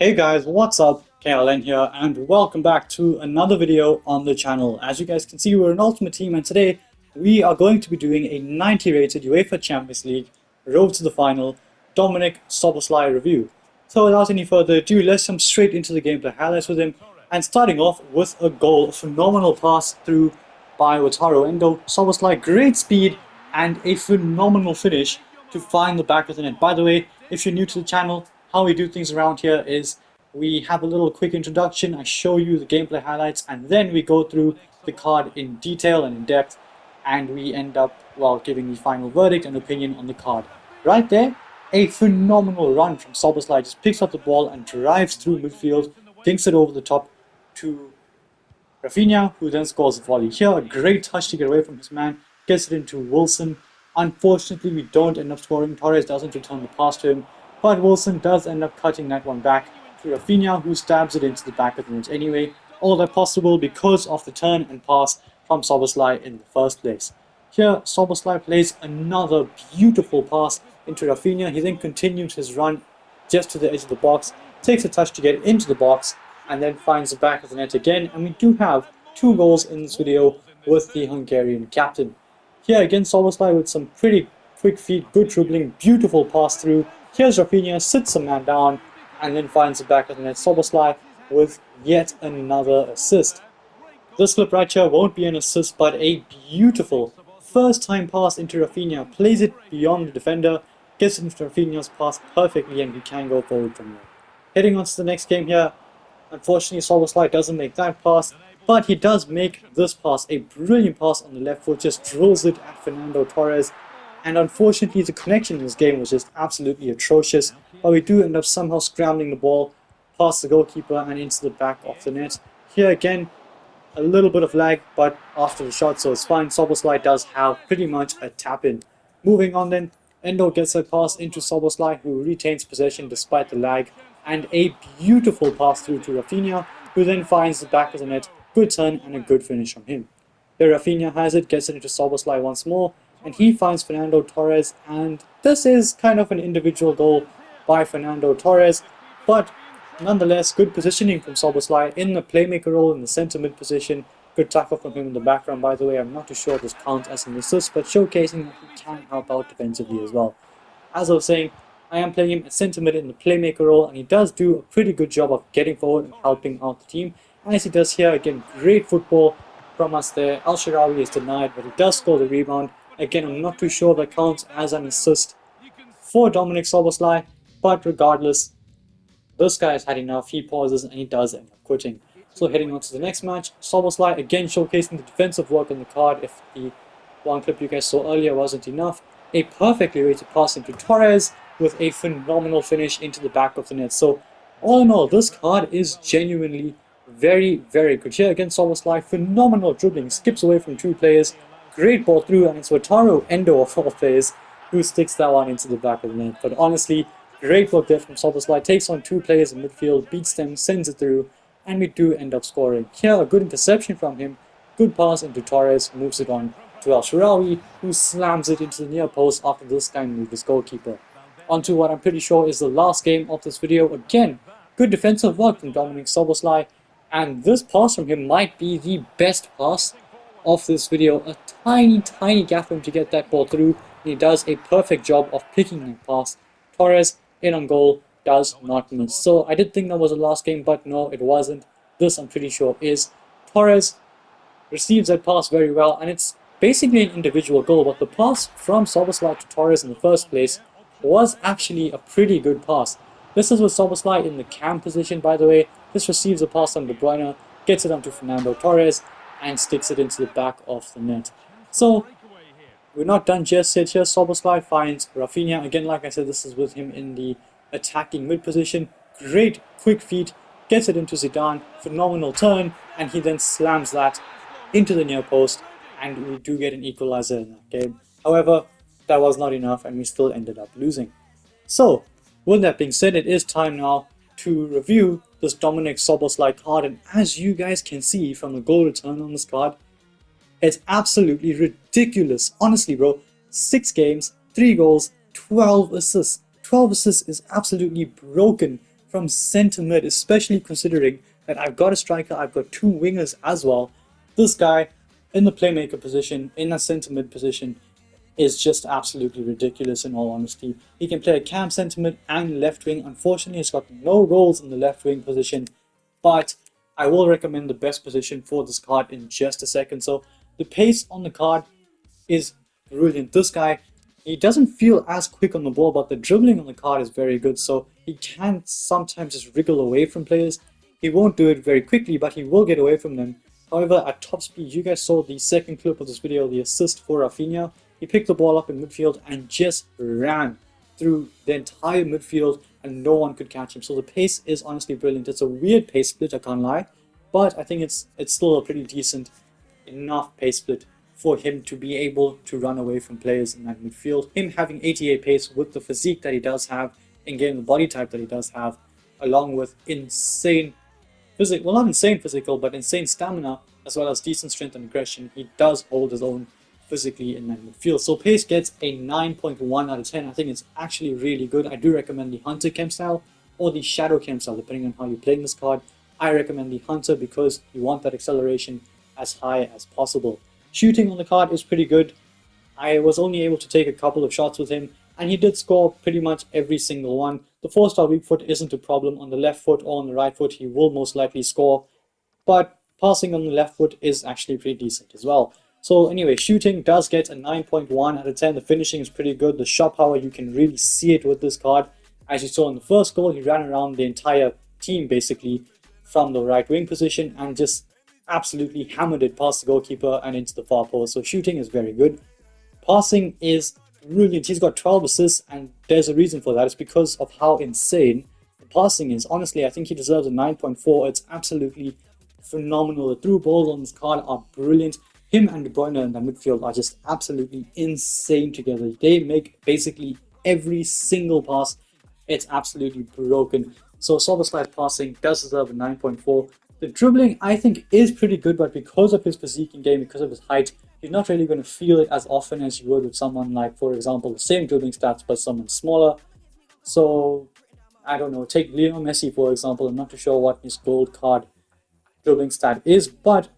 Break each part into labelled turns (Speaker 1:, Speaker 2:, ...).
Speaker 1: Hey guys, what's up? KLN here and welcome back to another video on the channel. As you guys can see, we're an ultimate team and today we are going to be doing a 90 rated UEFA Champions League Road to the Final Dominik Szoboszlai review. So without any further ado, let's jump straight into the gameplay highlights with him, and starting off with a goal, a phenomenal pass through by Wataru Endo. Szoboszlai, great speed and a phenomenal finish to find the back of the net. By the way, if you're new to the channel, how we do things around here is we have a little quick introduction, I show you the gameplay highlights, and then we go through the card in detail and in depth, and we end up, well, giving the final verdict and opinion on the card. Right there, a phenomenal run from Szoboszlai, just picks up the ball and drives through midfield, dinks it over the top to Rafinha, who then scores a volley. Here, a great touch to get away from his man, gets it into Wilson. Unfortunately, we don't end up scoring. Torres doesn't return the pass to him, but Wilson does end up cutting that one back to Rafinha, who stabs it into the back of the net anyway. All that possible because of the turn and pass from Szoboszlai in the first place. Here, Szoboszlai plays another beautiful pass into Rafinha. He then continues his run just to the edge of the box, takes a touch to get into the box, and then finds the back of the net again. And we do have 2 goals in this video with the Hungarian captain. Here again, Szoboszlai with some pretty quick feet, good dribbling, beautiful pass through. Here's Rafinha, sits a man down, and then finds the back of the net. Szoboszlai with yet another assist. This clip right here won't be an assist, but a beautiful first time pass into Rafinha. Plays it beyond the defender, gets into Rafinha's pass perfectly, and we can go forward from there. Heading on to the next game here. Unfortunately, Szoboszlai doesn't make that pass, but he does make this pass, a brilliant pass on the left foot, just drills it at Fernando Torres. And unfortunately, the connection in this game was just absolutely atrocious, but we do end up somehow scrambling the ball past the goalkeeper and into the back of the net. Here again, a little bit of lag, but after the shot, so it's fine. Szoboszlai does have pretty much a tap-in. Moving on then, Endo gets a pass into Szoboszlai, who retains possession despite the lag, and a beautiful pass through to Rafinha, who then finds the back of the net. Good turn and a good finish from him. Here Rafinha has it, gets it into Szoboszlai once more, and he finds Fernando Torres, and this is kind of an individual goal by Fernando Torres, but nonetheless good positioning from Szoboszlai in the playmaker role in the centre mid position. Good tackle from him in the background, by the way. I'm not too sure if this counts as an assist, but showcasing that he can help out defensively as well. As I was saying, I am playing him at centre mid in the playmaker role, and he does do a pretty good job of getting forward and helping out the team, as he does here. Again, great football from us there. Al-Sharawi is denied, but he does score the rebound. Again, I'm not too sure if that counts as an assist for Dominik Szoboszlai, but regardless, this guy has had enough. He pauses and he does end up quitting. So heading on to the next match, Szoboszlai again showcasing the defensive work on the card. If the one clip you guys saw earlier wasn't enough, a perfectly rated pass into Torres with a phenomenal finish into the back of the net. So all in all, this card is genuinely very, very good. Here again, Szoboszlai, phenomenal dribbling, skips away from 2 players. Great ball through, and it's Wataru Endo of all players who sticks that one into the back of the net. But honestly, great work there from Szoboszlai. Takes on 2 players in midfield, beats them, sends it through, and we do end up scoring. Here, a good interception from him. Good pass into Torres, moves it on to Al-Sharawi, who slams it into the near post after this guy moved his goalkeeper. On to what I'm pretty sure is the last game of this video. Again, good defensive work from Dominik Szoboszlai, and this pass from him might be the best pass of this video. A tiny gap for him to get that ball through, and he does a perfect job of picking that pass. Torres in on goal, does not miss. So I did think that was the last game, but no, it wasn't. This I'm pretty sure is. Torres receives that pass very well, and it's basically an individual goal, but the pass from Szoboszlai to Torres in the first place was actually a pretty good pass. This is with Szoboszlai in the cam position, by the way. This receives a pass from Bruyne, gets it onto Fernando Torres, and sticks it into the back of the net. So we're not done just yet. Here Szoboszlai finds Rafinha. Again, like I said, this is with him in the attacking mid position. Great quick feet, gets it into Zidane, phenomenal turn, and he then slams that into the near post, and we do get an equalizer in that game. However, that was not enough, and we still ended up losing. So with that being said, it is time now to review this Dominik Szoboszlai card, and as you guys can see from the goal return on this card, it's absolutely ridiculous. Honestly, bro, 6 games, 3 goals, 12 assists. 12 assists is absolutely broken from centre mid, especially considering that I've got a striker, I've got two wingers as well. This guy in the playmaker position, in a centre mid position, is just absolutely ridiculous in all honesty. He can play a cam centre mid and left wing. Unfortunately, he's got no roles in the left wing position, but I will recommend the best position for this card in just a second. So the pace on the card is brilliant. This guy, he doesn't feel as quick on the ball, but the dribbling on the card is very good. So he can sometimes just wriggle away from players. He won't do it very quickly, but he will get away from them. However, at top speed, you guys saw the second clip of this video, the assist for Rafinha. He picked the ball up in midfield and just ran through the entire midfield and no one could catch him. So the pace is honestly brilliant. It's a weird pace split, I can't lie, but I think it's still a pretty decent enough pace split for him to be able to run away from players in that midfield. Him having 88 pace with the physique that he does have, in game the body type that he does have, along with insane physical, well, not insane physical, but insane stamina, as well as decent strength and aggression, he does hold his own physically in that midfield. So pace gets a 9.1 out of 10. I think it's actually really good. I do recommend the Hunter chem style or the Shadow chem style, depending on how you're playing this card. I recommend the Hunter because you want that acceleration as high as possible. Shooting on the card is pretty good. I was only able to take a couple of shots with him, and he did score pretty much every single one. The 4-star weak foot isn't a problem. On the left foot or on the right foot, he will most likely score, but passing on the left foot is actually pretty decent as well. So anyway, shooting does get a 9.1 out of 10. The finishing is pretty good. The shot power, you can really see it with this card. As you saw in the first goal, he ran around the entire team basically from the right wing position and just absolutely hammered it past the goalkeeper and into the far post. So shooting is very good. Passing is brilliant. He's got 12 assists, and there's a reason for that. It's because of how insane the passing is. Honestly, I think he deserves a 9.4. It's absolutely phenomenal. The through balls on this card are brilliant. Him and Bruyne in the midfield are just absolutely insane together. They make basically every single pass. It's absolutely broken. So Szoboszlai's passing does deserve a 9.4. The dribbling, I think, is pretty good, but because of his physique in game, because of his height, you're not really going to feel it as often as you would with someone like, for example, the same dribbling stats, but someone smaller. So, I don't know, take Lionel Messi, for example. I'm not too sure what his gold card dribbling stat is, but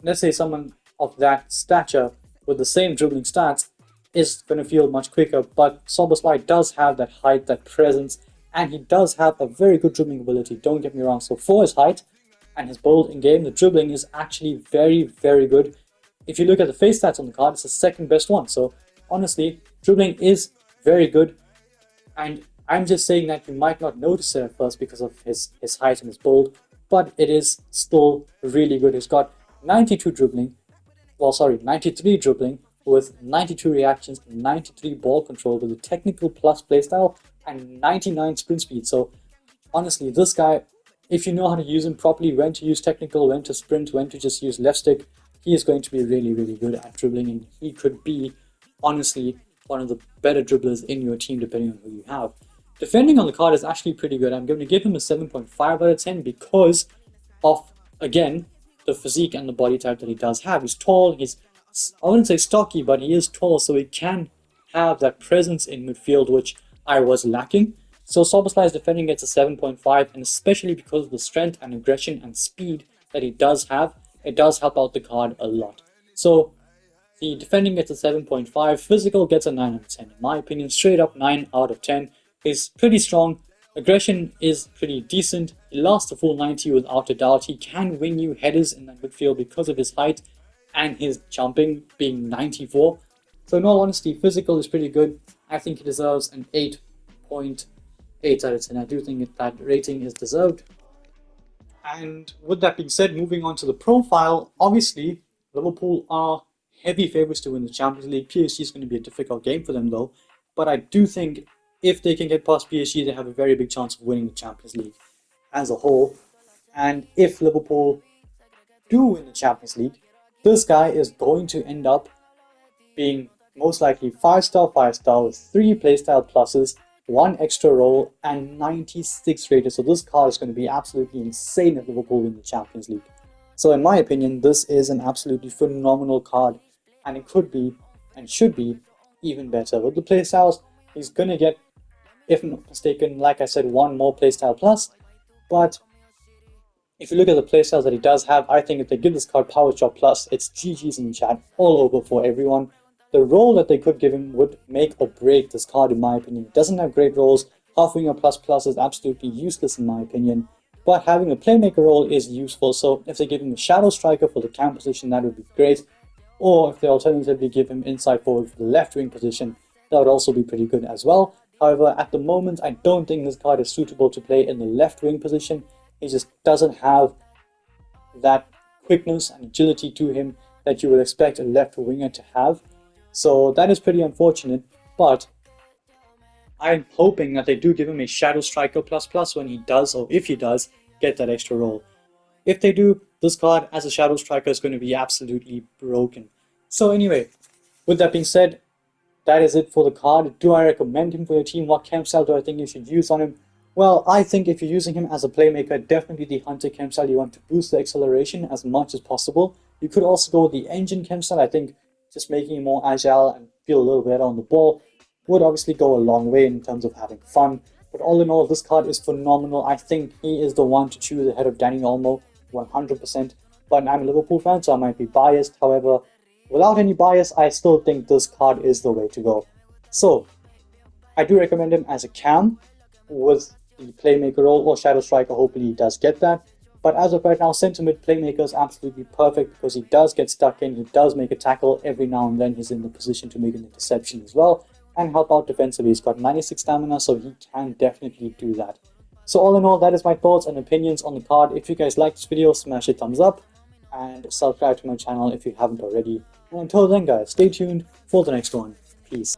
Speaker 1: let's say someone of that stature with the same dribbling stats is going to feel much quicker. But Szoboszlai does have that height, that presence, and he does have a very good dribbling ability, don't get me wrong. So for his height and his build in game, the dribbling is actually very, very good. If you look at the face stats on the card, it's the second best one. So honestly, dribbling is very good, and I'm just saying that you might not notice it at first because of his height and his build, but it is still really good. He's got 92 dribbling, 93 dribbling with 92 reactions, 93 ball control with a technical plus playstyle, and 99 sprint speed. So honestly, this guy, if you know how to use him properly, when to use technical, when to sprint, when to just use left stick, he is going to be really, really good at dribbling, and he could be, honestly, one of the better dribblers in your team depending on who you have. Defending on the card is actually pretty good. I'm going to give him a 7.5 out of 10 because of, again, the physique and the body type that he does have. He's tall, he's, I wouldn't say stocky, but he is tall, so he can have that presence in midfield, which I was lacking. So Szoboszlai's defending gets a 7.5, and especially because of the strength and aggression and speed that he does have, it does help out the card a lot. So the defending gets a 7.5, physical gets a 9 out of 10. In my opinion, straight up 9 out of 10. He's pretty strong, aggression is pretty decent, he lasts a full 90 without a doubt. He can win you headers in that midfield because of his height and his jumping being 94. So in all honesty, physical is pretty good. I think he deserves an 8.8 out of 10. I do think that rating is deserved. And with that being said, moving on to the profile, obviously Liverpool are heavy favourites to win the Champions League. PSG is going to be a difficult game for them though, but I do think if they can get past PSG, they have a very big chance of winning the Champions League as a whole. And if Liverpool do win the Champions League, this guy is going to end up being most likely 5-star with 3 playstyle pluses, 1 extra role, and 96 rated. So this card is going to be absolutely insane if Liverpool win the Champions League. So in my opinion, this is an absolutely phenomenal card, and it could be and should be even better. With the playstyles, he's going to get if I'm not mistaken, like I said, one more playstyle plus. But if you look at the playstyles that he does have, I think if they give this card Power Chop Plus, it's GG's in the chat all over for everyone. The role that they could give him would make or break this card, in my opinion. He doesn't have great roles. Half Winger Plus Plus is absolutely useless in my opinion. But having a playmaker role is useful, so if they give him a Shadow Striker for the cam position, that would be great. Or if they alternatively give him Inside Forward for the left wing position, that would also be pretty good as well. However, at the moment, I don't think this card is suitable to play in the left wing position. He just doesn't have that quickness and agility to him that you would expect a left winger to have. So that is pretty unfortunate, but I'm hoping that they do give him a Shadow Striker plus plus when he does, or if he does, get that extra role. If they do, this card as a Shadow Striker is going to be absolutely broken. So anyway, with that being said, that is it for the card. Do I recommend him for your team? What chem style do I think you should use on him? Well, I think if you're using him as a playmaker, definitely the Hunter chem style. You want to boost the acceleration as much as possible. You could also go with the Engine chem style. I think just making him more agile and feel a little better on the ball would obviously go a long way in terms of having fun. But all in all, this card is phenomenal. I think he is the one to choose ahead of Danny Olmo, 100%. But I'm a Liverpool fan, so I might be biased. However, without any bias, I still think this card is the way to go. So, I do recommend him as a cam with the playmaker role or Shadow Striker. Hopefully he does get that. But as of right now, centre mid playmaker is absolutely perfect because he does get stuck in, he does make a tackle every now and then, he's in the position to make an interception as well and help out defensively. He's got 96 stamina, so he can definitely do that. So all in all, that is my thoughts and opinions on the card. If you guys like this video, smash a thumbs up and subscribe to my channel if you haven't already. And until then guys, stay tuned for the next one. Peace.